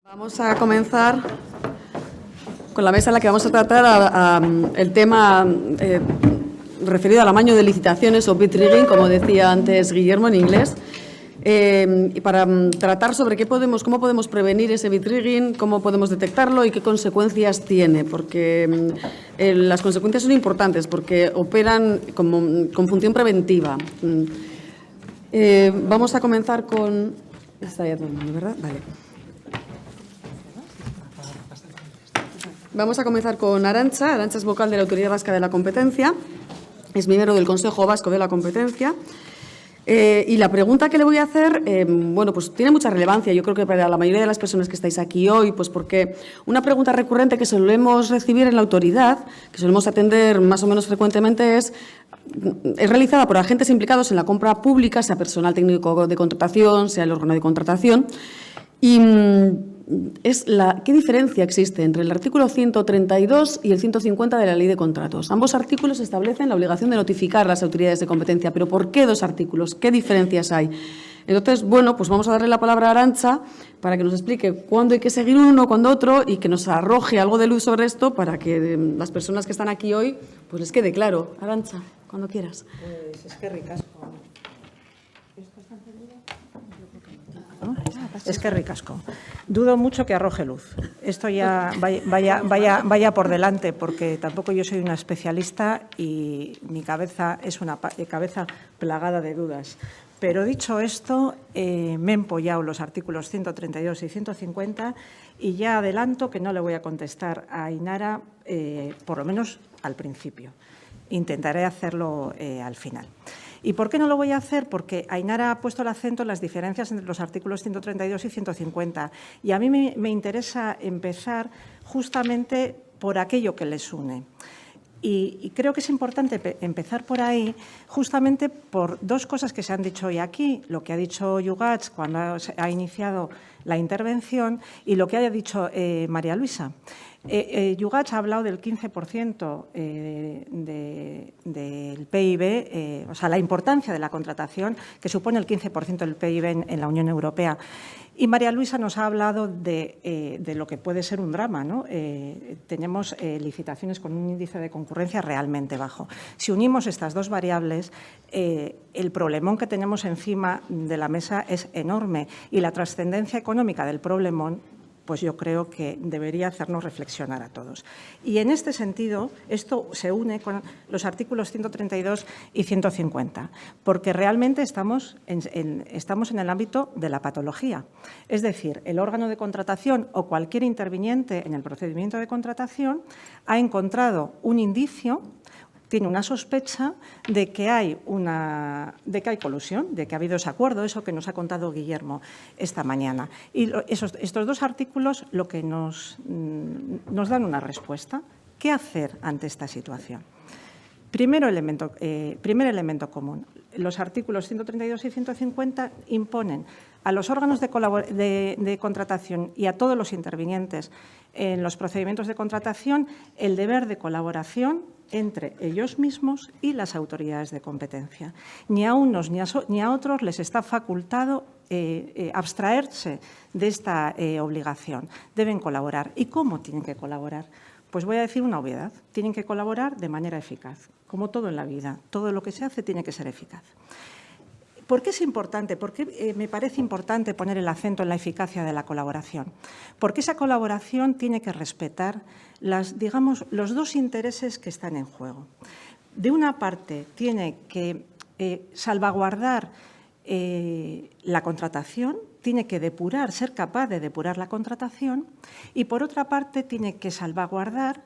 Vamos a comenzar con la mesa en la que vamos a tratar el tema referido al amaño de licitaciones o bid rigging, como decía antes Guillermo en inglés, y para tratar sobre cómo podemos prevenir ese bid rigging, cómo podemos detectarlo y qué consecuencias tiene, porque las consecuencias son importantes porque operan con función preventiva. Vamos a comenzar con... Está ya todo el mundo, ¿verdad? Vale. Vamos a comenzar con Arantxa. Arantxa es vocal de la Autoridad Vasca de la Competencia, es miembro del Consejo Vasco de la Competencia. Y la pregunta que le voy a hacer, bueno, pues tiene mucha relevancia, yo creo que para la mayoría de las personas que estáis aquí hoy, pues porque una pregunta recurrente que solemos recibir en la autoridad, que solemos atender más o menos frecuentemente, es realizada por agentes implicados en la compra pública, sea personal técnico de contratación, sea el órgano de contratación, y es ¿qué diferencia existe entre el artículo 132 y el 150 de la Ley de Contratos? Ambos artículos establecen la obligación de notificar a las autoridades de competencia, pero ¿por qué dos artículos? ¿Qué diferencias hay? Entonces, bueno, pues vamos a darle la palabra a Arantxa para que nos explique cuándo hay que seguir uno, cuándo otro y que nos arroje algo de luz sobre esto para que las personas que están aquí hoy pues les quede claro. Arantxa, cuando quieras. Pues es que ricasco. Es que ricasco. Dudo mucho que arroje luz. Esto ya vaya por delante, porque tampoco yo soy una especialista y mi cabeza es una cabeza plagada de dudas. Pero dicho esto, me he empollado los artículos 132 y 150 y ya adelanto que no le voy a contestar a Ainara, por lo menos al principio. Intentaré hacerlo al final. ¿Y por qué no lo voy a hacer? Porque Ainara ha puesto el acento en las diferencias entre los artículos 132 y 150. Y a mí me interesa empezar justamente por aquello que les une. Y creo que es importante empezar por ahí justamente por dos cosas que se han dicho hoy aquí, lo que ha dicho Yugats cuando ha iniciado la intervención y lo que haya dicho María Luisa. Yugats ha hablado del 15% del PIB, o sea, la importancia de la contratación, que supone el 15% del PIB en la Unión Europea. Y María Luisa nos ha hablado de lo que puede ser un drama, ¿no? Tenemos licitaciones con un índice de concurrencia realmente bajo. Si unimos estas dos variables, el problemón que tenemos encima de la mesa es enorme y la trascendencia económica del problemón, pues yo creo que debería hacernos reflexionar a todos. Y en este sentido, esto se une con los artículos 132 y 150, porque realmente estamos en el ámbito de la patología. Es decir, el órgano de contratación o cualquier interviniente en el procedimiento de contratación ha encontrado un indicio, tiene una sospecha de que hay colusión, de que ha habido ese acuerdo, eso que nos ha contado Guillermo esta mañana. Y estos dos artículos lo que nos dan una respuesta. ¿Qué hacer ante esta situación? Primer elemento común. Los artículos 132 y 150 imponen a los órganos de contratación y a todos los intervinientes en los procedimientos de contratación el deber de colaboración entre ellos mismos y las autoridades de competencia. Ni a unos ni a otros les está facultado abstraerse de esta obligación. Deben colaborar. ¿Y cómo tienen que colaborar? Pues voy a decir una obviedad. Tienen que colaborar de manera eficaz, como todo en la vida. Todo lo que se hace tiene que ser eficaz. ¿Por qué es importante? ¿Por qué me parece importante poner el acento en la eficacia de la colaboración? Porque esa colaboración tiene que respetar los dos intereses que están en juego. De una parte, tiene que salvaguardar la contratación, tiene que depurar, ser capaz de depurar la contratación y, por otra parte, tiene que salvaguardar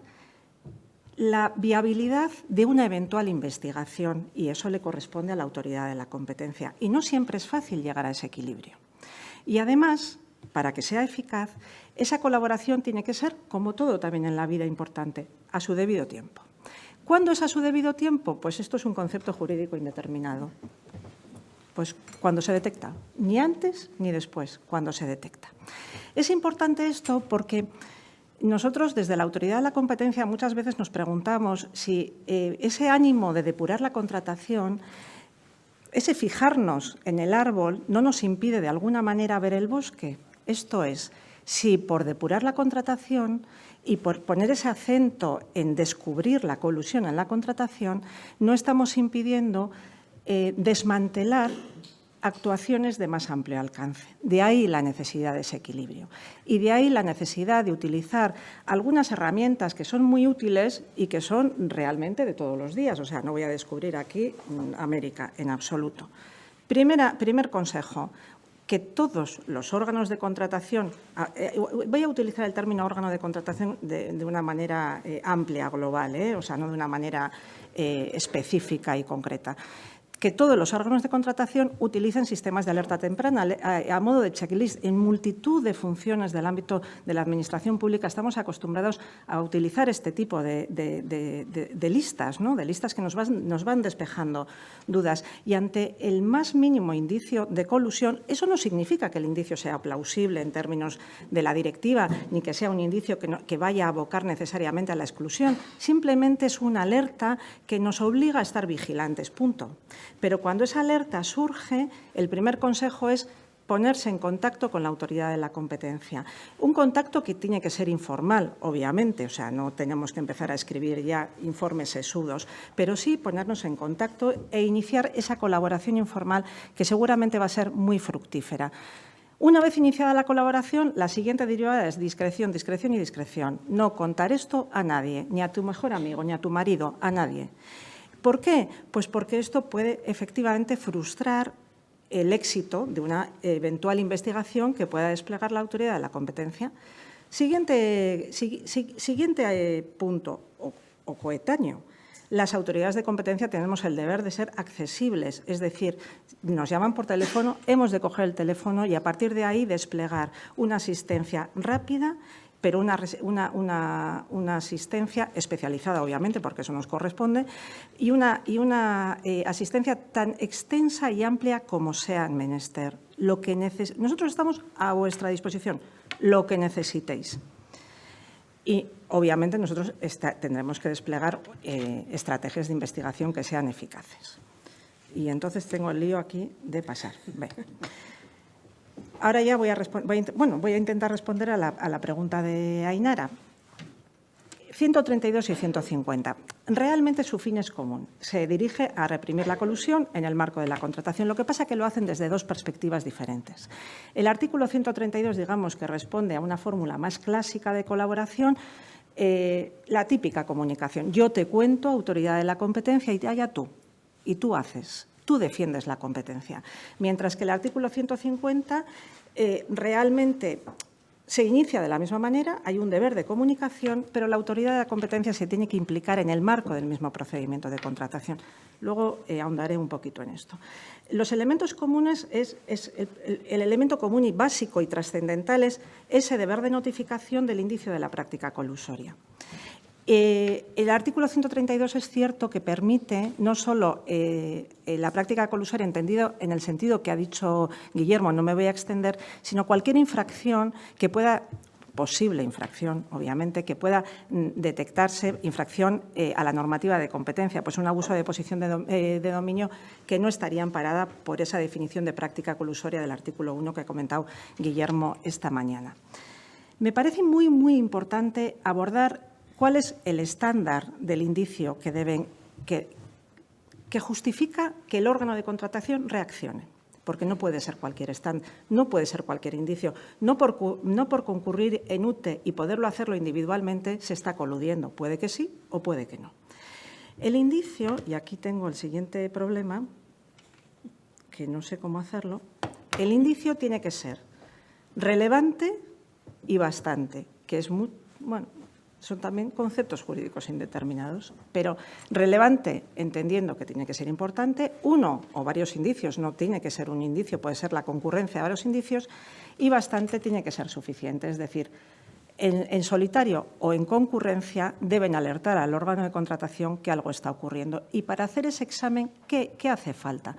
la viabilidad de una eventual investigación y eso le corresponde a la autoridad de la competencia. Y no siempre es fácil llegar a ese equilibrio. Y además, para que sea eficaz, esa colaboración tiene que ser, como todo también en la vida importante, a su debido tiempo. ¿Cuándo es a su debido tiempo? Pues esto es un concepto jurídico indeterminado. Pues cuando se detecta, ni antes ni después, cuando se detecta. Es importante esto porque nosotros, desde la Autoridad de la Competencia, muchas veces nos preguntamos si ese ánimo de depurar la contratación, ese fijarnos en el árbol, no nos impide de alguna manera ver el bosque. Esto es, si por depurar la contratación y por poner ese acento en descubrir la colusión en la contratación, no estamos impidiendo desmantelar actuaciones de más amplio alcance. De ahí la necesidad de ese equilibrio. Y de ahí la necesidad de utilizar algunas herramientas que son muy útiles y que son realmente de todos los días. O sea, no voy a descubrir aquí América en absoluto. Primer consejo, que todos los órganos de contratación, voy a utilizar el término órgano de contratación de una manera amplia, global, o sea, no de una manera específica y concreta, que todos los órganos de contratación utilicen sistemas de alerta temprana a modo de checklist. En multitud de funciones del ámbito de la Administración pública estamos acostumbrados a utilizar este tipo de listas, ¿no? De listas que nos van despejando dudas. Y ante el más mínimo indicio de colusión, eso no significa que el indicio sea plausible en términos de la directiva, ni que sea un indicio que vaya a abocar necesariamente a la exclusión. Simplemente es una alerta que nos obliga a estar vigilantes, punto. Pero cuando esa alerta surge, el primer consejo es ponerse en contacto con la autoridad de la competencia. Un contacto que tiene que ser informal, obviamente, o sea, no tenemos que empezar a escribir ya informes sesudos, pero sí ponernos en contacto e iniciar esa colaboración informal que seguramente va a ser muy fructífera. Una vez iniciada la colaboración, la siguiente derivada es discreción, discreción y discreción. No contar esto a nadie, ni a tu mejor amigo, ni a tu marido, a nadie. ¿Por qué? Pues porque esto puede efectivamente frustrar el éxito de una eventual investigación que pueda desplegar la autoridad de la competencia. Siguiente punto o coetáneo. Las autoridades de competencia tenemos el deber de ser accesibles, es decir, nos llaman por teléfono, hemos de coger el teléfono y a partir de ahí desplegar una asistencia rápida, pero una asistencia especializada, obviamente, porque eso nos corresponde, y una asistencia tan extensa y amplia como sea menester. Nosotros estamos a vuestra disposición, lo que necesitéis. Y, obviamente, nosotros tendremos que desplegar estrategias de investigación que sean eficaces. Y entonces tengo el lío aquí de pasar. Bien. Ahora ya voy a intentar responder a la pregunta de Ainara. 132 y 150. Realmente su fin es común. Se dirige a reprimir la colusión en el marco de la contratación. Lo que pasa es que lo hacen desde dos perspectivas diferentes. El artículo 132, digamos, que responde a una fórmula más clásica de colaboración, la típica comunicación. Yo te cuento, autoridad de la competencia, y te haya tú. Y tú haces. Tú defiendes la competencia. Mientras que el artículo 150 realmente se inicia de la misma manera, hay un deber de comunicación, pero la autoridad de la competencia se tiene que implicar en el marco del mismo procedimiento de contratación. Luego ahondaré un poquito en esto. Los elementos comunes, el elemento común y básico y trascendental es ese deber de notificación del indicio de la práctica colusoria. El artículo 132 es cierto que permite no solo la práctica colusoria entendido en el sentido que ha dicho Guillermo, no me voy a extender, sino cualquier infracción que pueda, posible infracción, obviamente, que pueda detectarse, infracción a la normativa de competencia, pues un abuso de posición de dominio que no estaría amparada por esa definición de práctica colusoria del artículo 1 que ha comentado Guillermo esta mañana. Me parece muy, muy importante abordar ¿cuál es el estándar del indicio que justifica que el órgano de contratación reaccione? Porque no puede ser cualquier estándar, no puede ser cualquier indicio. No por concurrir en UTE y poderlo hacerlo individualmente se está coludiendo. Puede que sí o puede que no. El indicio, y aquí tengo el siguiente problema, que no sé cómo hacerlo, el indicio tiene que ser relevante y bastante, que es muy, bueno, son también conceptos jurídicos indeterminados, pero relevante, entendiendo que tiene que ser importante, uno o varios indicios, no tiene que ser un indicio, puede ser la concurrencia de varios indicios, y bastante tiene que ser suficiente, es decir, en solitario o en concurrencia deben alertar al órgano de contratación que algo está ocurriendo. Y para hacer ese examen, ¿qué hace falta?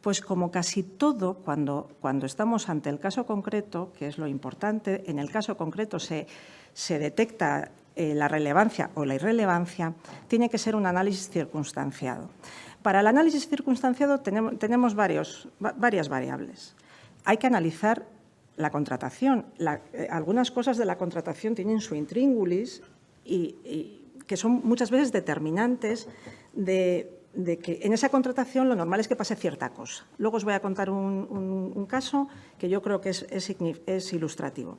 Pues como casi todo, cuando estamos ante el caso concreto, que es lo importante, en el caso concreto se detecta la relevancia o la irrelevancia, tiene que ser un análisis circunstanciado. Para el análisis circunstanciado tenemos varias variables. Hay que analizar la contratación. Algunas cosas de la contratación tienen su intríngulis y que son muchas veces determinantes de que en esa contratación lo normal es que pase cierta cosa. Luego os voy a contar un caso que yo creo que es ilustrativo.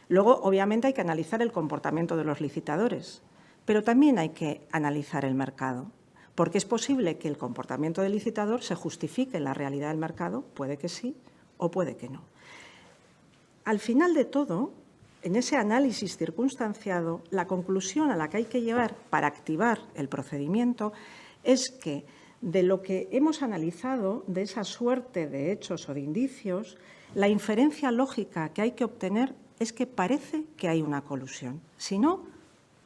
Luego, obviamente, hay que analizar el comportamiento de los licitadores, pero también hay que analizar el mercado, porque es posible que el comportamiento del licitador se justifique en la realidad del mercado, puede que sí o puede que no. Al final de todo, en ese análisis circunstanciado, la conclusión a la que hay que llegar para activar el procedimiento es que de lo que hemos analizado, de esa suerte de hechos o de indicios, la inferencia lógica que hay que obtener es que parece que hay una colusión. Si no,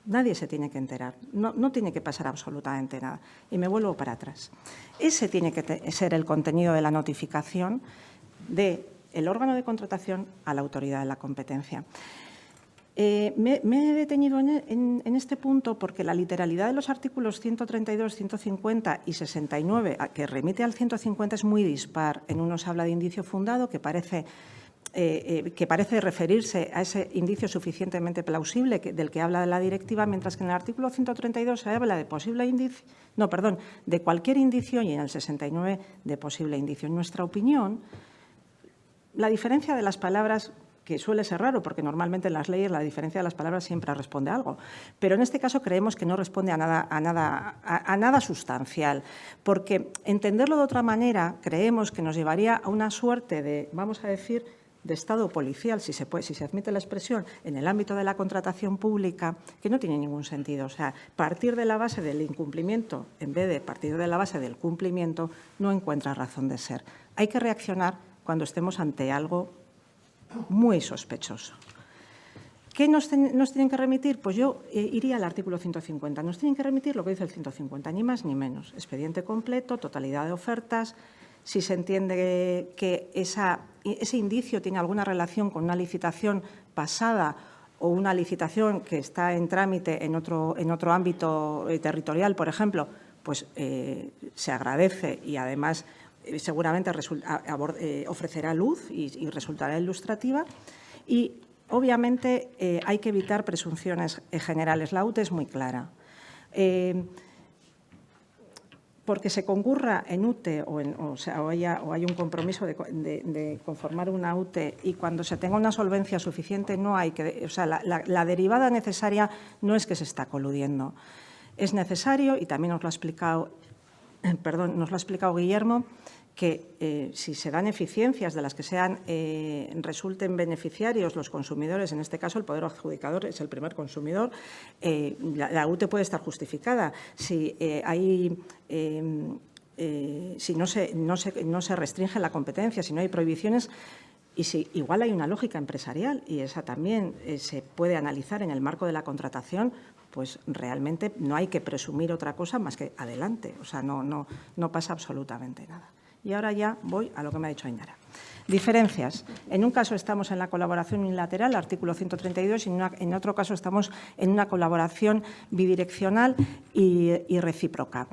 nadie se tiene que enterar, no tiene que pasar absolutamente nada. Y me vuelvo para atrás. Ese tiene que ser el contenido de la notificación del órgano de contratación a la autoridad de la competencia. Me he detenido en este punto porque la literalidad de los artículos 132, 150 y 69, que remite al 150, es muy dispar. En uno se habla de indicio fundado, que parece referirse a ese indicio suficientemente plausible del que habla la directiva, mientras que en el artículo 132 se habla de posible indicio, de cualquier indicio, y en el 69 de posible indicio. En nuestra opinión, la diferencia de las palabras, que suele ser raro, porque normalmente en las leyes la diferencia de las palabras siempre responde a algo, pero en este caso creemos que no responde a nada sustancial, porque entenderlo de otra manera creemos que nos llevaría a una suerte de, vamos a decir, de estado policial, si se admite la expresión, en el ámbito de la contratación pública, que no tiene ningún sentido. O sea, partir de la base del incumplimiento en vez de partir de la base del cumplimiento no encuentra razón de ser. Hay que reaccionar cuando estemos ante algo muy sospechoso. ¿Qué nos tienen que remitir? Pues yo iría al artículo 150. Nos tienen que remitir lo que dice el 150, ni más ni menos. Expediente completo, totalidad de ofertas. Si se entiende que ese indicio tiene alguna relación con una licitación pasada o una licitación que está en trámite en otro ámbito territorial, por ejemplo, pues se agradece y además seguramente ofrecerá luz y resultará ilustrativa. Y, obviamente, hay que evitar presunciones generales. La UTE es muy clara. Porque se concurra en UTE o hay un compromiso de conformar una UTE y cuando se tenga una solvencia suficiente no hay que… O sea, la derivada necesaria no es que se está coludiendo. Es necesario, y también nos lo ha explicado Guillermo, que si se dan eficiencias de las que resulten beneficiarios los consumidores, en este caso el poder adjudicador es el primer consumidor, la UTE puede estar justificada. Si no se restringe la competencia, si no hay prohibiciones, y si igual hay una lógica empresarial y esa también se puede analizar en el marco de la contratación, pues realmente no hay que presumir otra cosa más que adelante. O sea, no pasa absolutamente nada. Y ahora ya voy a lo que me ha dicho Ainara. Diferencias. En un caso estamos en la colaboración unilateral, artículo 132, y en otro caso estamos en una colaboración bidireccional y recíproca.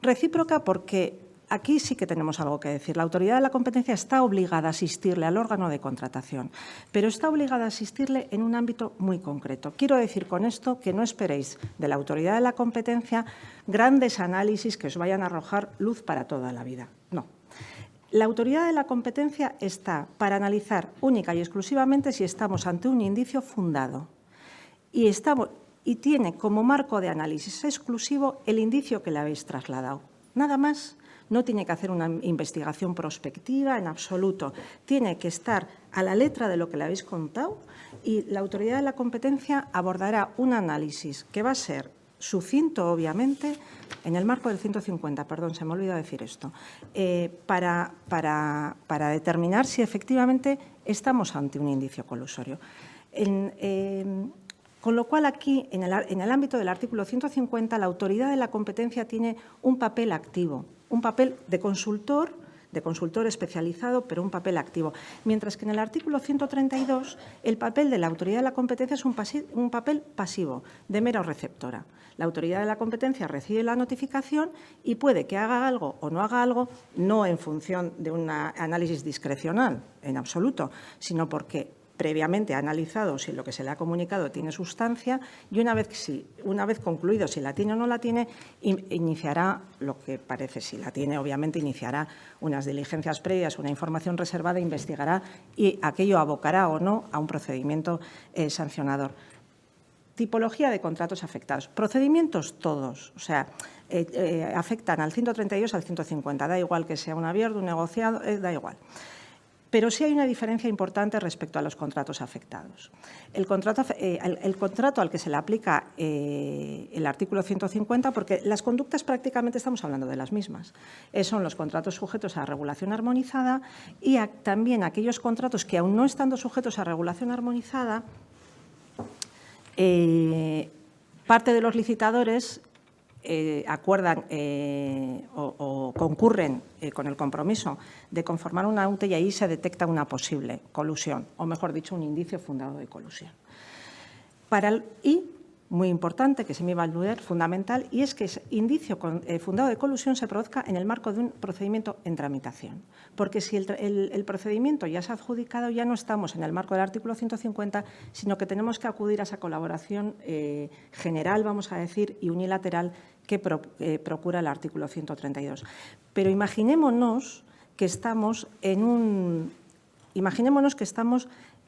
Recíproca porque aquí sí que tenemos algo que decir. La autoridad de la competencia está obligada a asistirle al órgano de contratación, pero está obligada a asistirle en un ámbito muy concreto. Quiero decir con esto que no esperéis de la autoridad de la competencia grandes análisis que os vayan a arrojar luz para toda la vida. No. La autoridad de la competencia está para analizar única y exclusivamente si estamos ante un indicio fundado y tiene como marco de análisis exclusivo el indicio que le habéis trasladado. Nada más. No tiene que hacer una investigación prospectiva en absoluto. Tiene que estar a la letra de lo que le habéis contado y la autoridad de la competencia abordará un análisis que va a ser sucinto, obviamente, en el marco del 150, perdón, se me ha olvidado decir esto, para determinar si efectivamente estamos ante un indicio colusorio. Con lo cual, aquí, en el ámbito del artículo 150, la autoridad de la competencia tiene un papel activo, un papel de consultor de consultor especializado, pero un papel activo. Mientras que en el artículo 132 el papel de la autoridad de la competencia es un papel pasivo, de mera receptora. La autoridad de la competencia recibe la notificación y puede que haga algo o no haga algo, no en función de un análisis discrecional, en absoluto, sino porque previamente ha analizado si lo que se le ha comunicado tiene sustancia y una vez concluido si la tiene o no la tiene, iniciará lo que parece, si la tiene, obviamente iniciará unas diligencias previas, una información reservada, investigará y aquello abocará o no a un procedimiento sancionador. Tipología de contratos afectados. Procedimientos todos, o sea, afectan al 132 al 150, da igual que sea un abierto, un negociado, da igual. Pero sí hay una diferencia importante respecto a los contratos afectados. El contrato al que se le aplica el artículo 150, porque las conductas prácticamente estamos hablando de las mismas, son los contratos sujetos a regulación armonizada y también aquellos contratos que, aun no estando sujetos a regulación armonizada, parte de los licitadores acuerdan o concurren con el compromiso de conformar una UTE y ahí se detecta una posible colusión, o mejor dicho, un indicio fundado de colusión. Muy importante, que se me iba a olvidar, fundamental, y es que ese indicio fundado de colusión se produzca en el marco de un procedimiento en tramitación. Porque si el procedimiento ya se ha adjudicado, ya no estamos en el marco del artículo 150, sino que tenemos que acudir a esa colaboración general, vamos a decir, y unilateral que procura el artículo 132. Pero imaginémonos que estamos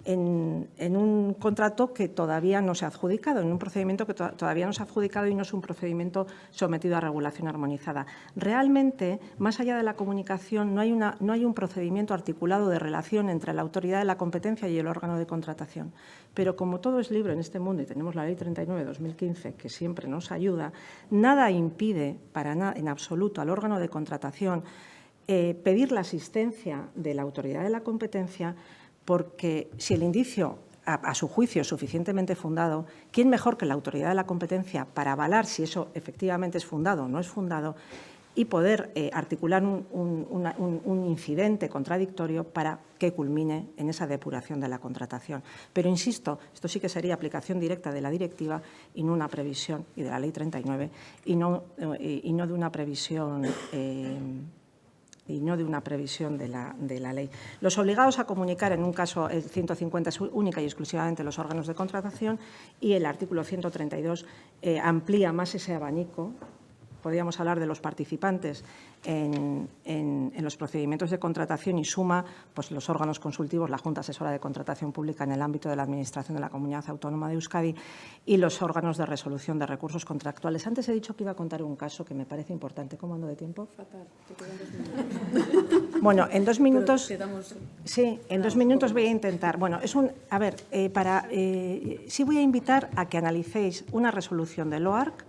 en un contrato que todavía no se ha adjudicado, en un procedimiento que todavía no se ha adjudicado y no es un procedimiento sometido a regulación armonizada. Realmente, más allá de la comunicación, no hay un procedimiento articulado de relación entre la autoridad de la competencia y el órgano de contratación. Pero como todo es libre en este mundo y tenemos la Ley 39 de 2015 que siempre nos ayuda, nada impide en absoluto al órgano de contratación pedir la asistencia de la autoridad de la competencia, porque si el indicio, a su juicio, es suficientemente fundado, ¿quién mejor que la autoridad de la competencia para avalar si eso efectivamente es fundado o no es fundado y poder articular un incidente contradictorio para que culmine en esa depuración de la contratación? Pero, insisto, esto sí que sería aplicación directa de la directiva y no una previsión, y de la Ley 39, y no de una previsión de la ley. Los obligados a comunicar, en un caso el 150 es única y exclusivamente los órganos de contratación y el artículo 132 amplía más ese abanico. Podríamos hablar de los participantes en los procedimientos de contratación y suma pues, los órganos consultivos, la Junta Asesora de Contratación Pública en el ámbito de la Administración de la Comunidad Autónoma de Euskadi y los órganos de resolución de recursos contractuales. Antes he dicho que iba a contar un caso que me parece importante. ¿Cómo ando de tiempo? Fatal, te quedan 2 minutos. Bueno, en 2 minutos. Sí, en 2 minutos voy a intentar. Bueno, sí voy a invitar a que analicéis una resolución del OARC,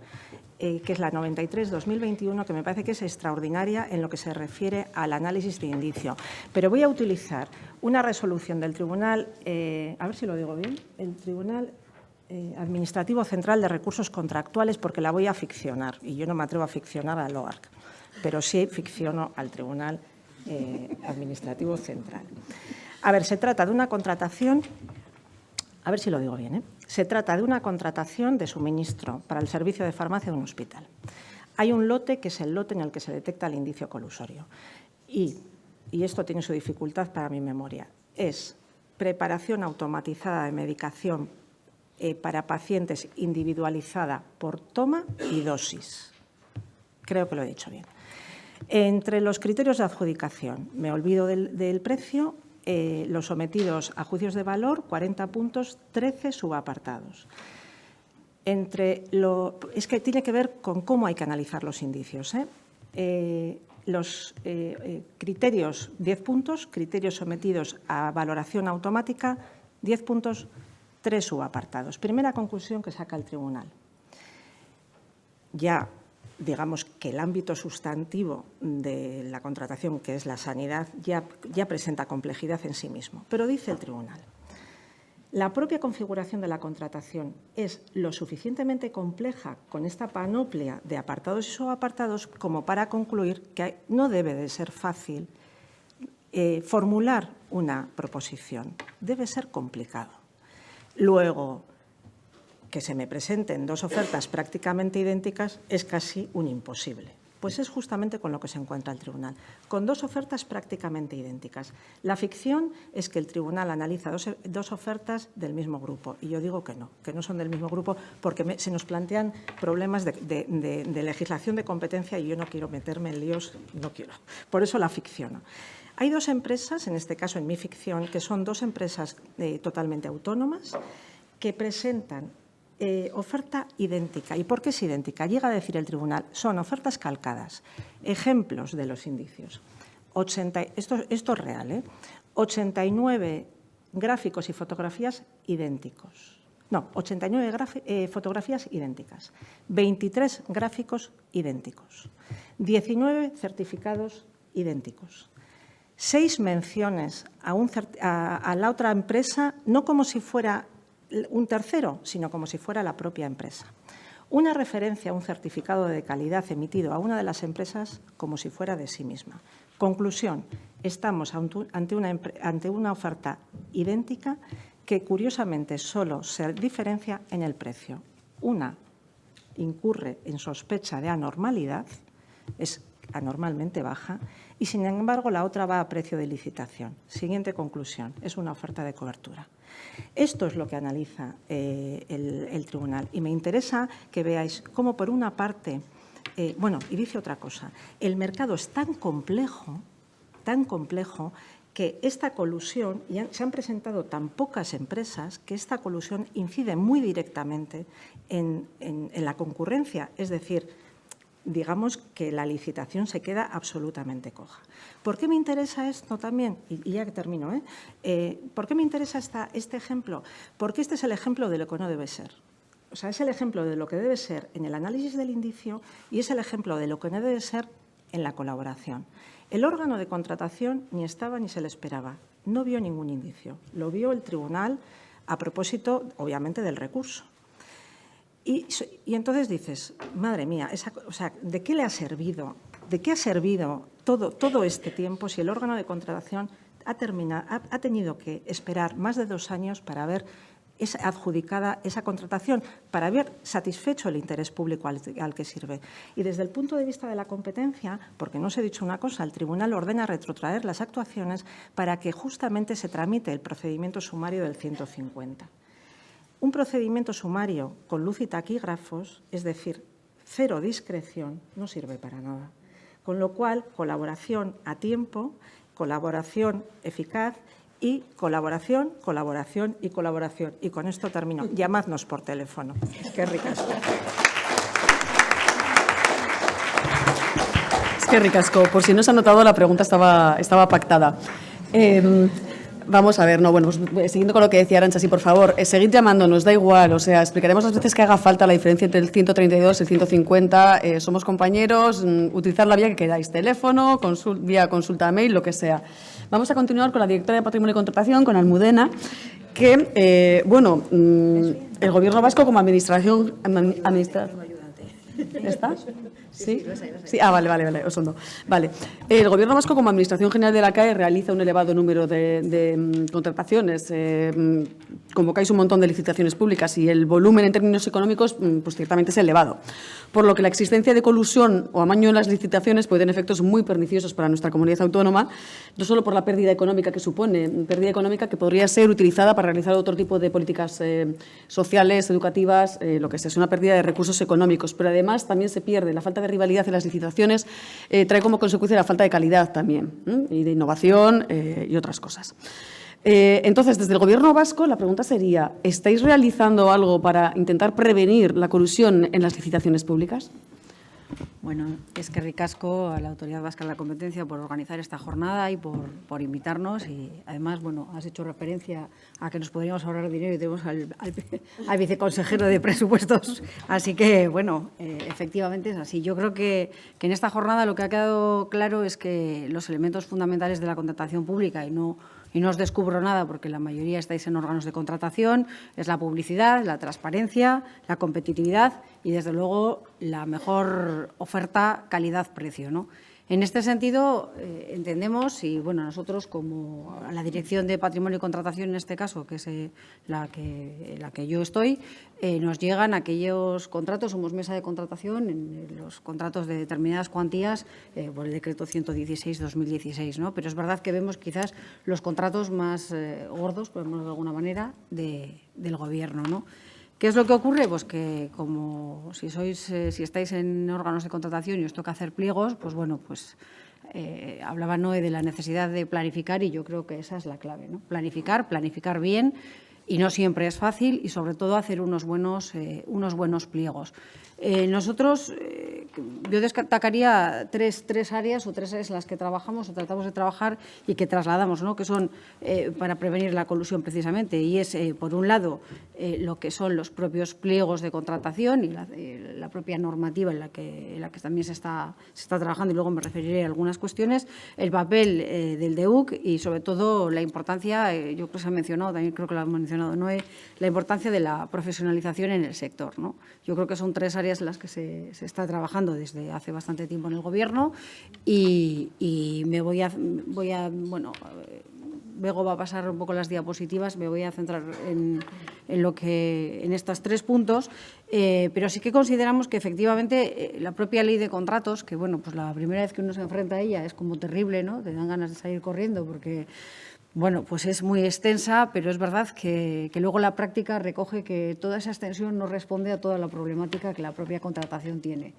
que es la 93/2021, que me parece que es extraordinaria en lo que se refiere al análisis de indicio. Pero voy a utilizar una resolución del Tribunal, a ver si lo digo bien, el Tribunal Administrativo Central de Recursos Contractuales, porque la voy a ficcionar, y yo no me atrevo a ficcionar al OARC, pero sí ficciono al Tribunal Administrativo Central. A ver, se trata de una contratación, a ver si lo digo bien, Se trata de una contratación de suministro para el servicio de farmacia de un hospital. Hay un lote que es el lote en el que se detecta el indicio colusorio. Y esto tiene su dificultad para mi memoria, es preparación automatizada de medicación para pacientes individualizada por toma y dosis. Creo que lo he dicho bien. Entre los criterios de adjudicación, me olvido del precio, los sometidos a juicios de valor, 40 puntos, 13 subapartados. Es que tiene que ver con cómo hay que analizar los indicios. Los criterios, 10 puntos, criterios sometidos a valoración automática, 10 puntos, 3 subapartados. Primera conclusión que saca el tribunal. Ya digamos que el ámbito sustantivo de la contratación, que es la sanidad, ya presenta complejidad en sí mismo. Pero dice el tribunal, la propia configuración de la contratación es lo suficientemente compleja con esta panoplia de apartados y subapartados como para concluir que no debe de ser fácil formular una proposición debe ser complicado. Luego, que se me presenten 2 ofertas prácticamente idénticas es casi un imposible. Pues es justamente con lo que se encuentra el tribunal, con 2 ofertas prácticamente idénticas. La ficción es que el tribunal analiza dos ofertas del mismo grupo y yo digo que no son del mismo grupo porque se nos plantean problemas de legislación de competencia y yo no quiero meterme en líos, no quiero. Por eso la ficciono. Hay 2 empresas, en este caso en mi ficción, que son 2 empresas totalmente autónomas que presentan oferta idéntica. ¿Y por qué es idéntica? Llega a decir el tribunal, son ofertas calcadas. Ejemplos de los indicios. Esto es real, 89 gráficos y fotografías idénticos. No, 89 fotografías idénticas, 23 gráficos idénticos, 19 certificados idénticos. 6 menciones a la otra empresa, no como si fuera un tercero, sino como si fuera la propia empresa. Una referencia a un certificado de calidad emitido a una de las empresas como si fuera de sí misma. Conclusión, estamos ante una oferta idéntica que curiosamente solo se diferencia en el precio. Una incurre en sospecha de anormalidad, es anormalmente baja, y sin embargo la otra va a precio de licitación. Siguiente conclusión, es una oferta de cobertura. Esto es lo que analiza el tribunal y me interesa que veáis cómo por una parte, y dice otra cosa, el mercado es tan complejo que esta colusión, y se han presentado tan pocas empresas, que esta colusión incide muy directamente en la concurrencia, es decir, digamos que la licitación se queda absolutamente coja. ¿Por qué me interesa esto también? Y ya que termino, ¿por qué me interesa este ejemplo? Porque este es el ejemplo de lo que no debe ser. O sea, es el ejemplo de lo que debe ser en el análisis del indicio y es el ejemplo de lo que no debe ser en la colaboración. El órgano de contratación ni estaba ni se le esperaba. No vio ningún indicio. Lo vio el tribunal a propósito, obviamente, del recurso. Y entonces dices, madre mía, ¿de qué le ha servido? ¿De qué ha servido todo este tiempo si el órgano de contratación ha tenido que esperar más de 2 años para ver adjudicada esa contratación, para haber satisfecho el interés público al que sirve? Y desde el punto de vista de la competencia, porque no os he dicho una cosa, el tribunal ordena retrotraer las actuaciones para que justamente se tramite el procedimiento sumario del 150. Un procedimiento sumario con luz y taquígrafos, es decir, 0 discreción, no sirve para nada. Con lo cual, colaboración a tiempo, colaboración eficaz y colaboración, colaboración y colaboración. Y con esto termino. Llamadnos por teléfono. Qué ricasco. Es que ricasco. Por si no se ha notado, la pregunta estaba pactada. Vamos a ver, siguiendo con lo que decía Arantxa, sí, por favor, seguid llamándonos, da igual, explicaremos las veces que haga falta la diferencia entre el 132 y el 150, somos compañeros, utilizar la vía que queráis, teléfono, vía consulta mail, lo que sea. Vamos a continuar con la directora de Patrimonio y Contratación, con Almudena, que, el Gobierno vasco como administración... ¿Está? ¿Sí? Sí. Vale, os ondo. Vale. El Gobierno vasco, como Administración General de la CAE, realiza un elevado número de contrataciones. Convocáis un montón de licitaciones públicas y el volumen en términos económicos, pues ciertamente es elevado. Por lo que la existencia de colusión o amaño en las licitaciones puede tener efectos muy perniciosos para nuestra comunidad autónoma, no solo por la pérdida económica que supone, pérdida económica que podría ser utilizada para realizar otro tipo de políticas sociales, educativas, lo que sea, es una pérdida de recursos económicos, pero además también se pierde la falta de rivalidad en las licitaciones, trae como consecuencia la falta de calidad también, y de innovación y otras cosas. Entonces, desde el Gobierno vasco, la pregunta sería, ¿estáis realizando algo para intentar prevenir la colusión en las licitaciones públicas? Bueno, es que ricasco a la Autoridad Vasca de la Competencia por organizar esta jornada y por invitarnos. Y además, has hecho referencia a que nos podríamos ahorrar dinero y tenemos al viceconsejero de presupuestos. Así que, efectivamente es así. Yo creo que en esta jornada lo que ha quedado claro es que los elementos fundamentales de la contratación pública, y no os descubro nada porque la mayoría estáis en órganos de contratación, es la publicidad, la transparencia, la competitividad y, desde luego, la mejor oferta calidad-precio, ¿no? En este sentido, entendemos, y bueno, nosotros como a la Dirección de Patrimonio y Contratación, en este caso, que es la que yo estoy, nos llegan aquellos contratos, somos mesa de contratación, en los contratos de determinadas cuantías por el decreto 116/2016, ¿no? Pero es verdad que vemos quizás los contratos más gordos, por decirlo de alguna manera, del Gobierno, ¿no? ¿Qué es lo que ocurre? Pues que como si estáis en órganos de contratación y os toca hacer pliegos, pues bueno, pues hablaba Noé de la necesidad de planificar y yo creo que esa es la clave, ¿no? Planificar bien, y no siempre es fácil, y sobre todo hacer unos buenos pliegos. Nosotros, yo destacaría tres áreas en las que trabajamos o tratamos de trabajar y que trasladamos, ¿no? Que son para prevenir la colusión precisamente, y es, por un lado, lo que son los propios pliegos de contratación y la propia normativa en la que también se está trabajando, y luego me referiré a algunas cuestiones, el papel del DEUC y, sobre todo, la importancia, yo creo que se ha mencionado, también creo que lo ha mencionado Noé, la importancia de la profesionalización en el sector, ¿no? Yo creo que son tres áreas en las que se está trabajando desde hace bastante tiempo en el Gobierno, y me voy a bueno, luego va a pasar un poco las diapositivas, me voy a centrar en estos tres puntos, pero sí que consideramos que efectivamente la propia ley de contratos, que bueno, pues la primera vez que uno se enfrenta a ella es como terrible, ¿no? Te dan ganas de salir corriendo porque, bueno, pues es muy extensa, pero es verdad que luego la práctica recoge que toda esa extensión no responde a toda la problemática que la propia contratación tiene.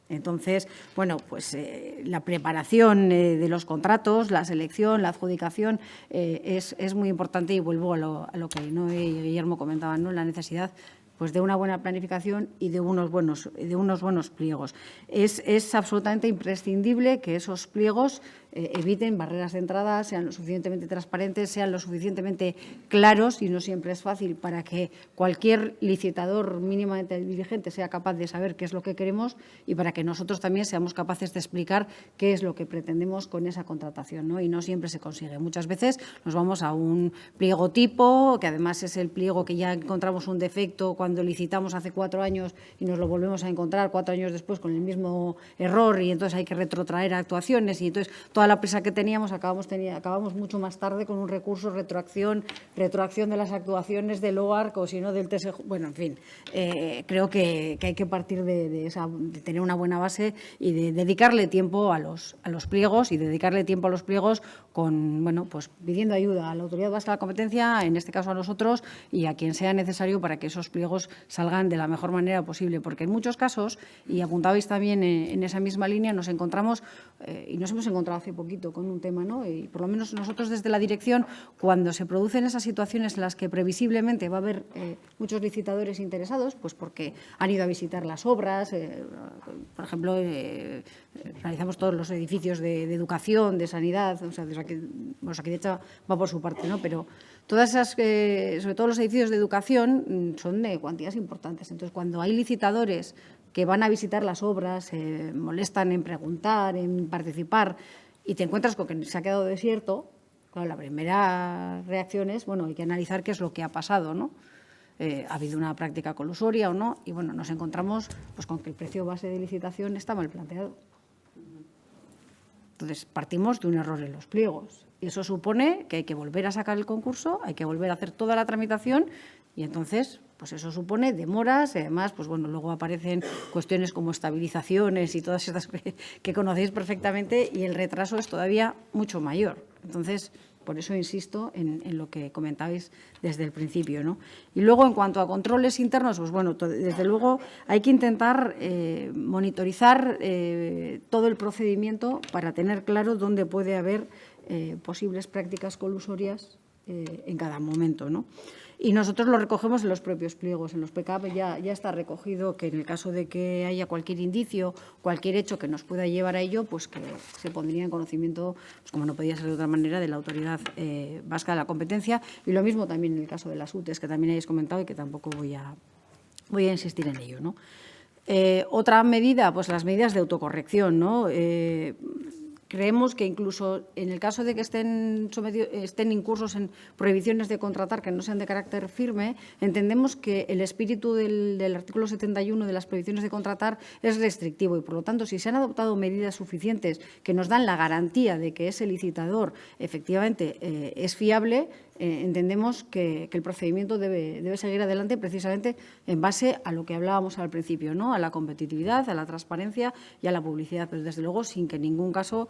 Entonces, bueno, pues la preparación de los contratos, la selección, la adjudicación es muy importante, y vuelvo a lo que Noé y Guillermo comentaban, ¿no? La necesidad, pues, de una buena planificación y de unos buenos pliegos. Es absolutamente imprescindible que esos pliegos eviten barreras de entrada, sean lo suficientemente transparentes, sean lo suficientemente claros, y no siempre es fácil, para que cualquier licitador mínimamente diligente sea capaz de saber qué es lo que queremos, y para que nosotros también seamos capaces de explicar qué es lo que pretendemos con esa contratación, ¿no? Y no siempre se consigue. Muchas veces nos vamos a un pliego tipo, que además es el pliego que ya encontramos un defecto cuando licitamos hace 4 años y nos lo volvemos a encontrar 4 años después con el mismo error, y entonces hay que retrotraer actuaciones, y entonces toda la prisa que teníamos acabamos mucho más tarde con un recurso, retroacción de las actuaciones del OARC o si no del TSJ. Bueno, en fin, creo que hay que partir de tener una buena base y de dedicarle tiempo a los pliegos, y dedicarle tiempo a los pliegos con, bueno, pues pidiendo ayuda a la Autoridad Vasca de la Competencia, en este caso a nosotros, y a quien sea necesario para que esos pliegos salgan de la mejor manera posible, porque en muchos casos, y apuntabais también en esa misma línea, nos encontramos y nos hemos encontrado hace poquito con un tema, ¿no? Y por lo menos nosotros desde la dirección, cuando se producen esas situaciones en las que previsiblemente va a haber muchos licitadores interesados, pues porque han ido a visitar las obras, por ejemplo, realizamos todos los edificios de educación, de sanidad, o sea, Osakidetza va por su parte, ¿no? Pero todas esas, sobre todo los edificios de educación, son de cuantías importantes. Entonces, cuando hay licitadores que van a visitar las obras, molestan en preguntar, en participar, y te encuentras con que se ha quedado desierto, claro, la primera reacción es, bueno, hay que analizar qué es lo que ha pasado, ¿no? ¿Ha habido una práctica colusoria o no? Y bueno, nos encontramos pues con que el precio base de licitación está mal planteado. Entonces, partimos de un error en los pliegos. Y eso supone que hay que volver a sacar el concurso, hay que volver a hacer toda la tramitación, y entonces, pues eso supone demoras, y además, pues bueno, luego aparecen cuestiones como estabilizaciones y todas estas que conocéis perfectamente, y el retraso es todavía mucho mayor. Entonces, por eso insisto en lo que comentabais desde el principio, ¿no? Y luego, en cuanto a controles internos, pues bueno, desde luego hay que intentar monitorizar todo el procedimiento para tener claro dónde puede haber posibles prácticas colusorias en cada momento, ¿no? Y nosotros lo recogemos en los propios pliegos. En los PCAP ya está recogido que en el caso de que haya cualquier indicio, cualquier hecho que nos pueda llevar a ello, pues que se pondría en conocimiento, pues como no podía ser de otra manera, de la Autoridad Vasca de la Competencia. Y lo mismo también en el caso de las UTEs, que también habéis comentado y que tampoco voy a insistir en ello, ¿no? Otra medida, pues las medidas de autocorrección, ¿no? creemos que incluso en el caso de que estén incursos en prohibiciones de contratar que no sean de carácter firme, entendemos que el espíritu del artículo 71 de las prohibiciones de contratar es restrictivo y, por lo tanto, si se han adoptado medidas suficientes que nos dan la garantía de que ese licitador efectivamente es fiable, entendemos que el procedimiento debe seguir adelante precisamente en base a lo que hablábamos al principio, ¿no? A la competitividad, a la transparencia y a la publicidad, pero desde luego sin que en ningún caso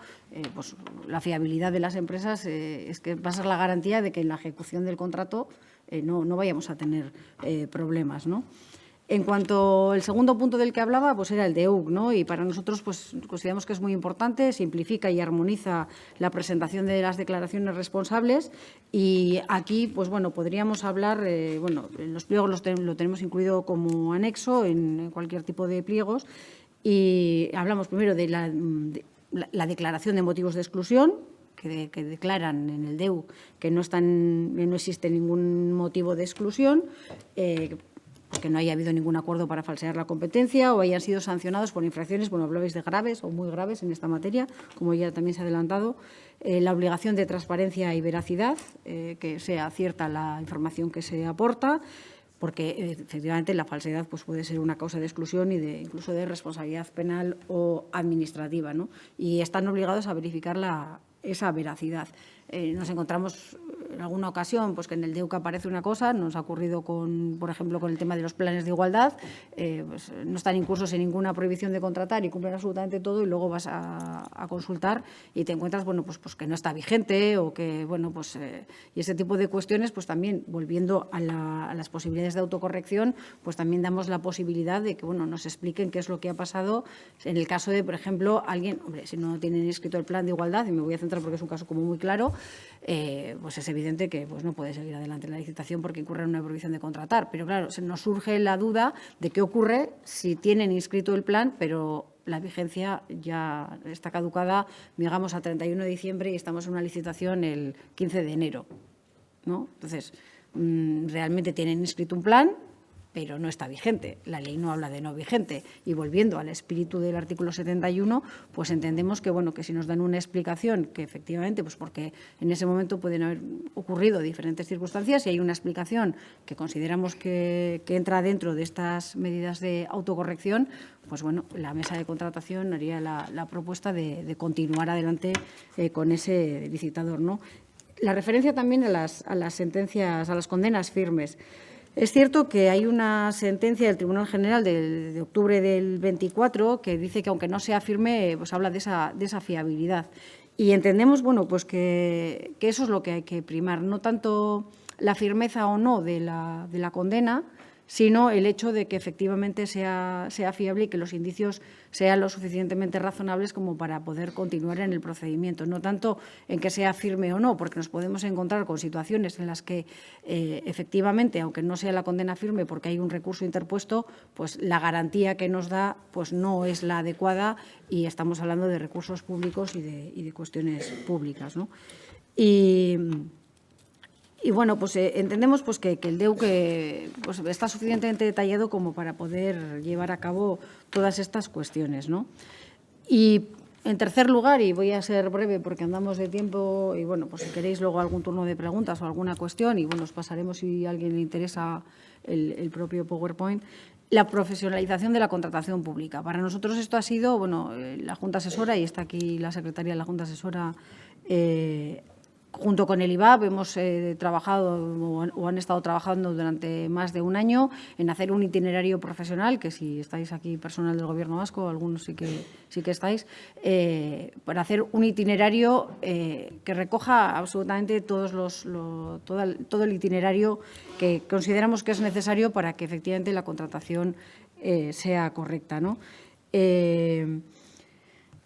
pues, la fiabilidad de las empresas es que va a ser la garantía de que en la ejecución del contrato no vayamos a tener problemas, ¿no? En cuanto al segundo punto del que hablaba, pues era el de EUC, ¿no? Y para nosotros pues, consideramos que es muy importante, simplifica y armoniza la presentación de las declaraciones responsables y aquí pues, bueno, podríamos hablar, bueno, en los pliegos lo tenemos incluido como anexo en cualquier tipo de pliegos y hablamos primero de la declaración de motivos de exclusión, que declaran en el DEU que no existe ningún motivo de exclusión, que no haya habido ningún acuerdo para falsear la competencia o hayan sido sancionados por infracciones, bueno, hablabais de graves o muy graves en esta materia, como ya también se ha adelantado, la obligación de transparencia y veracidad, que sea cierta la información que se aporta, porque efectivamente la falsedad pues, puede ser una causa de exclusión y incluso de responsabilidad penal o administrativa, ¿no? Y están obligados a verificar esa veracidad. Nos encontramos en alguna ocasión pues que en el DEUC aparece una cosa, nos ha ocurrido por ejemplo, con el tema de los planes de igualdad, pues no están incursos en ninguna prohibición de contratar y cumplen absolutamente todo y luego vas a consultar y te encuentras bueno, pues que no está vigente o que, bueno, pues y ese tipo de cuestiones, pues también volviendo a las posibilidades de autocorrección, pues también damos la posibilidad de que, bueno, nos expliquen qué es lo que ha pasado en el caso de, por ejemplo, alguien, hombre, si no tienen inscrito el plan de igualdad, y me voy a centrar porque es un caso como muy claro, pues es evidente que pues no puede seguir adelante la licitación porque incurre en una prohibición de contratar. Pero claro, se nos surge la duda de qué ocurre si tienen inscrito el plan, pero la vigencia ya está caducada, digamos, a 31 de diciembre y estamos en una licitación el 15 de enero, ¿no? Entonces, realmente tienen inscrito un plan, pero no está vigente. La ley no habla de no vigente. Y volviendo al espíritu del artículo 71, pues entendemos que, bueno, que si nos dan una explicación, que efectivamente, pues porque en ese momento pueden haber ocurrido diferentes circunstancias y hay una explicación que consideramos que entra dentro de estas medidas de autocorrección, pues bueno, la mesa de contratación haría la propuesta de continuar adelante con ese licitador, ¿no? La referencia también a las sentencias, a las condenas firmes. Es cierto que hay una sentencia del Tribunal General de octubre del 24 que dice que, aunque no sea firme, pues habla de esa fiabilidad. Y entendemos, bueno, pues que eso es lo que hay que primar, no tanto la firmeza o no de la condena, sino el hecho de que efectivamente sea fiable y que los indicios sean lo suficientemente razonables como para poder continuar en el procedimiento. No tanto en que sea firme o no, porque nos podemos encontrar con situaciones en las que efectivamente, aunque no sea la condena firme porque hay un recurso interpuesto, pues la garantía que nos da pues no es la adecuada y estamos hablando de recursos públicos y de cuestiones públicas, ¿no? Y bueno, pues entendemos pues, que el DEUC pues, está suficientemente detallado como para poder llevar a cabo todas estas cuestiones, ¿no? Y en tercer lugar, y voy a ser breve porque andamos de tiempo, y bueno, pues si queréis luego algún turno de preguntas o alguna cuestión, y bueno, os pasaremos si a alguien le interesa el propio PowerPoint, la profesionalización de la contratación pública. Para nosotros esto ha sido, bueno, la Junta Asesora, y está aquí la secretaria de la Junta Asesora, junto con el IVAP hemos trabajado o han estado trabajando durante más de un año en hacer un itinerario profesional, que si estáis aquí personal del Gobierno vasco, algunos sí que estáis, para hacer un itinerario que recoja absolutamente todo el itinerario que consideramos que es necesario para que efectivamente la contratación sea correcta, ¿no?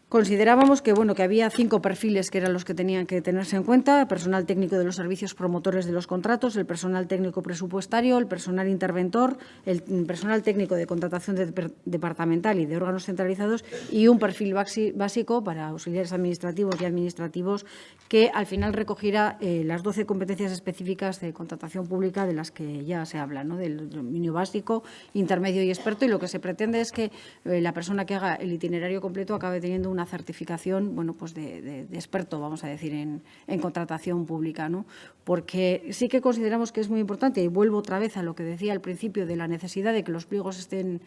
Considerábamos que, bueno, que había 5 perfiles que eran los que tenían que tenerse en cuenta: el personal técnico de los servicios promotores de los contratos, el personal técnico presupuestario, el personal interventor, el personal técnico de contratación departamental y de órganos centralizados y un perfil básico para auxiliares administrativos y administrativos que al final recogiera las 12 competencias específicas de contratación pública de las que ya se habla, ¿no? Del dominio básico, intermedio y experto, y lo que se pretende es que la persona que haga el itinerario completo acabe teniendo una certificación, bueno, pues de experto, vamos a decir, en contratación pública, ¿no? Porque sí que consideramos que es muy importante, y vuelvo otra vez a lo que decía al principio de la necesidad de que los pliegos estén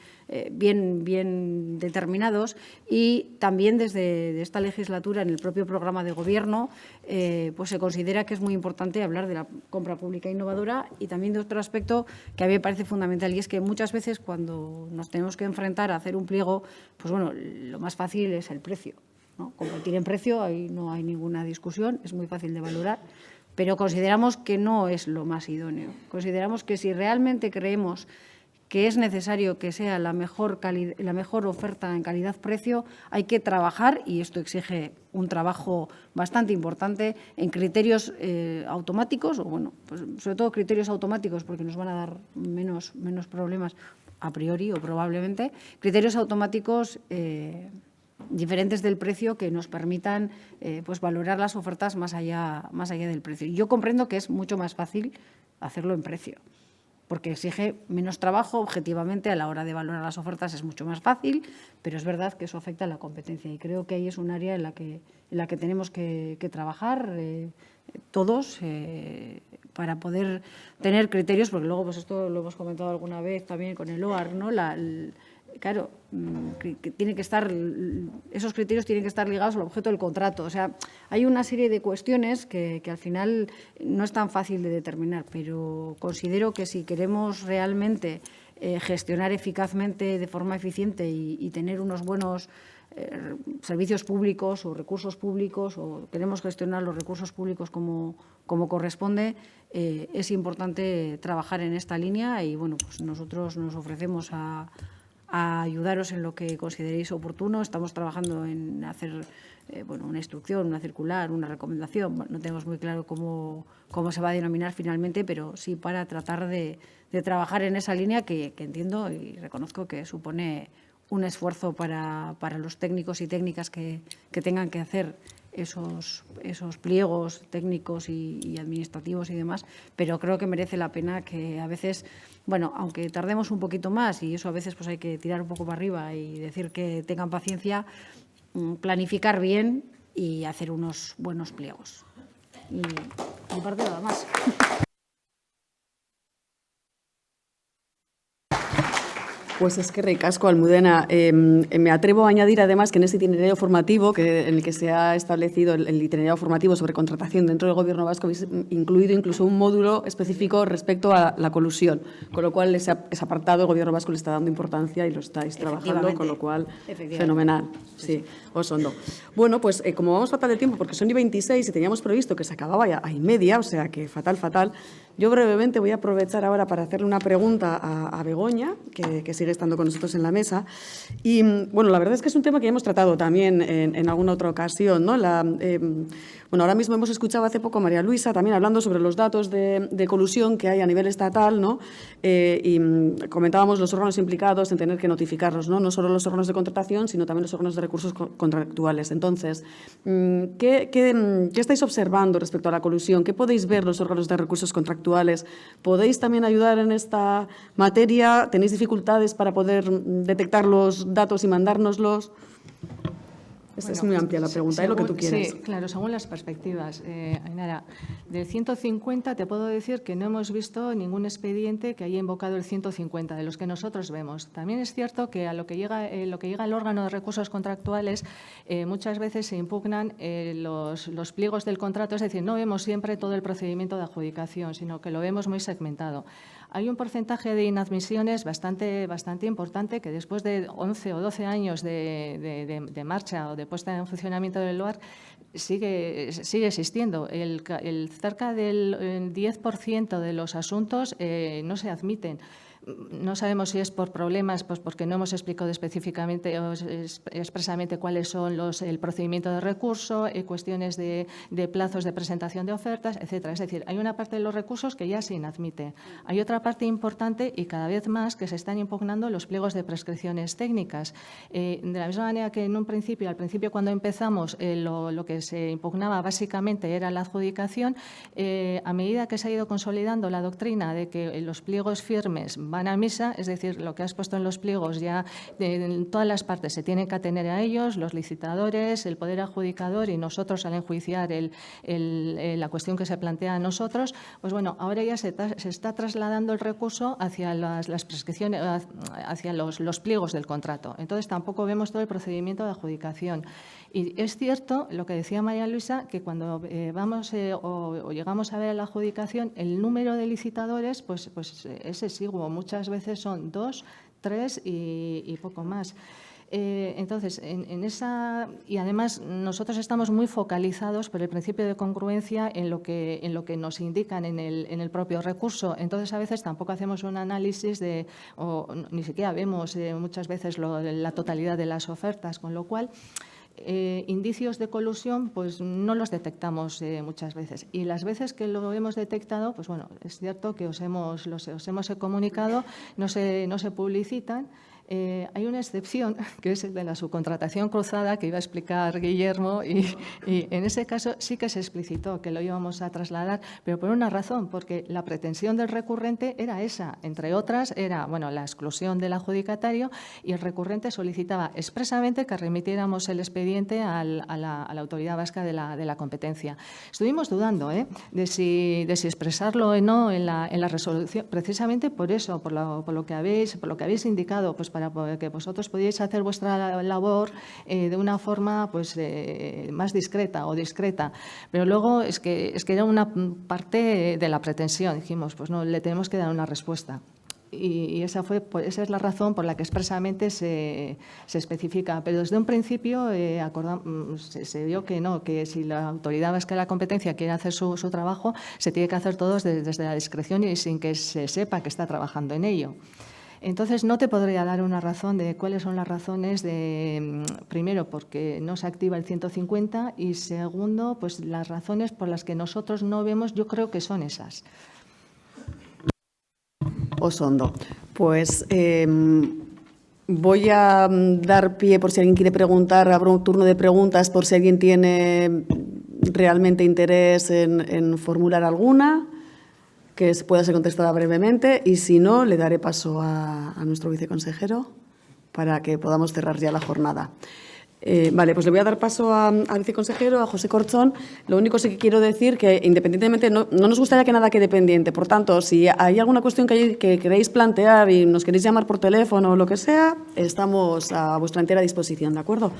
bien determinados, y también desde esta legislatura, en el propio programa de Gobierno, pues se considera que es muy importante hablar de la compra pública innovadora, y también de otro aspecto que a mí me parece fundamental, y es que muchas veces cuando nos tenemos que enfrentar a hacer un pliego, pues bueno, lo más fácil es el precio, ¿no? Competir en precio, ahí no hay ninguna discusión, es muy fácil de valorar, pero consideramos que no es lo más idóneo. Consideramos que si realmente creemos que es necesario que sea la mejor oferta en calidad-precio, hay que trabajar, y esto exige un trabajo bastante importante, en criterios automáticos, o bueno, pues sobre todo criterios automáticos, porque nos van a dar menos problemas a priori o probablemente, criterios automáticos diferentes del precio que nos permitan pues valorar las ofertas más allá del precio. Yo comprendo que es mucho más fácil hacerlo en precio, porque exige menos trabajo objetivamente a la hora de valorar las ofertas, es mucho más fácil, pero es verdad que eso afecta a la competencia, y creo que ahí es un área en la que tenemos que trabajar todos para poder tener criterios, porque luego, pues esto lo hemos comentado alguna vez también con el OAR, ¿no? Claro, que tiene que estar, esos criterios tienen que estar ligados al objeto del contrato. O sea, hay una serie de cuestiones que al final no es tan fácil de determinar, pero considero que si queremos realmente gestionar eficazmente, de forma eficiente, y tener unos buenos servicios públicos o recursos públicos, o queremos gestionar los recursos públicos como corresponde, es importante trabajar en esta línea, y bueno, pues nosotros nos ofrecemos a ayudaros en lo que consideréis oportuno. Estamos trabajando en hacer una instrucción, una circular, una recomendación. Bueno, no tenemos muy claro cómo se va a denominar finalmente, pero sí para tratar de trabajar en esa línea que entiendo y reconozco que supone un esfuerzo para los técnicos y técnicas que tengan que hacer esos pliegos técnicos y administrativos y demás, pero creo que merece la pena que a veces, bueno, aunque tardemos un poquito más, y eso a veces pues hay que tirar un poco para arriba y decir que tengan paciencia, planificar bien y hacer unos buenos pliegos. Y por mi parte nada más. Pues es que ricasco, Almudena. Me atrevo a añadir además que en ese itinerario formativo, en el que se ha establecido el itinerario formativo sobre contratación dentro del Gobierno vasco, habéis incluido incluso un módulo específico respecto a la colusión, con lo cual ese apartado el Gobierno vasco le está dando importancia y lo estáis trabajando, con lo cual fenomenal. Sí, os hondo. Bueno, pues como vamos fatal de tiempo, porque son y 26 y teníamos previsto que se acababa ya a y media, o sea que fatal, yo brevemente voy a aprovechar ahora para hacerle una pregunta a Begoña, que sigue estando con nosotros en la mesa. Y, bueno, la verdad es que es un tema que hemos tratado también en alguna otra ocasión, ¿no? Bueno, ahora mismo hemos escuchado hace poco a María Luisa también hablando sobre los datos de colusión que hay a nivel estatal, ¿no? Y comentábamos los órganos implicados en tener que notificarlos, ¿no? No solo los órganos de contratación, sino también los órganos de recursos contractuales. Entonces, ¿qué estáis observando respecto a la colusión? ¿Qué podéis ver los órganos de recursos contractuales? ¿Podéis también ayudar en esta materia? ¿Tenéis dificultades para poder detectar los datos y mandárnoslos? Es muy amplia la pregunta, lo que tú quieras. Sí, claro, según las perspectivas. Ainara, del 150 te puedo decir que no hemos visto ningún expediente que haya invocado el 150, de los que nosotros vemos. También es cierto que a lo que llega el órgano de recursos contractuales, muchas veces se impugnan los pliegos del contrato, es decir, no vemos siempre todo el procedimiento de adjudicación, sino que lo vemos muy segmentado. Hay un porcentaje de inadmisiones bastante importante que después de 11 o 12 años de marcha o de puesta en funcionamiento del LOAR sigue existiendo. Cerca del 10% de los asuntos no se admiten. No sabemos si es por problemas, pues porque no hemos explicado específicamente o expresamente cuáles son el procedimiento de recurso, cuestiones de plazos de presentación de ofertas, etcétera. Es decir, hay una parte de los recursos que ya se inadmite. Hay otra parte importante y cada vez más que se están impugnando los pliegos de prescripciones técnicas. De la misma manera que al principio cuando empezamos, lo que se impugnaba básicamente era la adjudicación, a medida que se ha ido consolidando la doctrina de que los pliegos firmes van a misa, es decir, lo que has puesto en los pliegos ya en todas las partes se tienen que atener a ellos, los licitadores, el poder adjudicador y nosotros al enjuiciar la cuestión que se plantea a nosotros, pues bueno, ahora ya se está trasladando el recurso hacia las prescripciones, hacia los pliegos del contrato. Entonces tampoco vemos todo el procedimiento de adjudicación. Y es cierto, lo que decía María Luisa, que cuando vamos o llegamos a ver la adjudicación, el número de licitadores pues es exiguo. Muchas veces son 2, 3 y poco más. Entonces, en esa, y además nosotros estamos muy focalizados por el principio de congruencia en lo que nos indican en el propio recurso. Entonces, a veces tampoco hacemos un análisis o ni siquiera vemos muchas veces la totalidad de las ofertas, con lo cual indicios de colusión pues no los detectamos muchas veces, y las veces que lo hemos detectado, pues bueno, es cierto que os hemos comunicado, no se publicitan. Hay una excepción, que es el de la subcontratación cruzada, que iba a explicar Guillermo, y en ese caso sí que se explicitó que lo íbamos a trasladar, pero por una razón, porque la pretensión del recurrente era esa, entre otras, era bueno, la exclusión del adjudicatario, y el recurrente solicitaba expresamente que remitiéramos el expediente a la Autoridad Vasca de la Competencia. Estuvimos dudando de si expresarlo o no en la resolución, precisamente por eso, por lo que habéis indicado, pues para que vosotros podíais hacer vuestra labor de una forma pues más discreta o discreta. Pero luego es que era una parte de la pretensión. Dijimos, pues no, le tenemos que dar una respuesta. Y esa es la razón por la que expresamente se especifica. Pero desde un principio se vio que no, que si la Autoridad Vasca de la Competencia quiere hacer su trabajo, se tiene que hacer todo desde la discreción y sin que se sepa que está trabajando en ello. Entonces, no te podría dar una razón de cuáles son las razones primero, porque no se activa el 150 y segundo, pues las razones por las que nosotros no vemos, yo creo que son esas. Osondo. Pues voy a dar pie por si alguien quiere preguntar, habrá un turno de preguntas por si alguien tiene realmente interés en formular alguna, que pueda ser contestada brevemente, y si no, le daré paso a nuestro viceconsejero para que podamos cerrar ya la jornada. Vale, pues le voy a dar paso al viceconsejero, a José Corchón. Lo único sí que quiero decir que, independientemente, no nos gustaría que nada quede pendiente. Por tanto, si hay alguna cuestión que queréis plantear y nos queréis llamar por teléfono o lo que sea, estamos a vuestra entera disposición, ¿de acuerdo?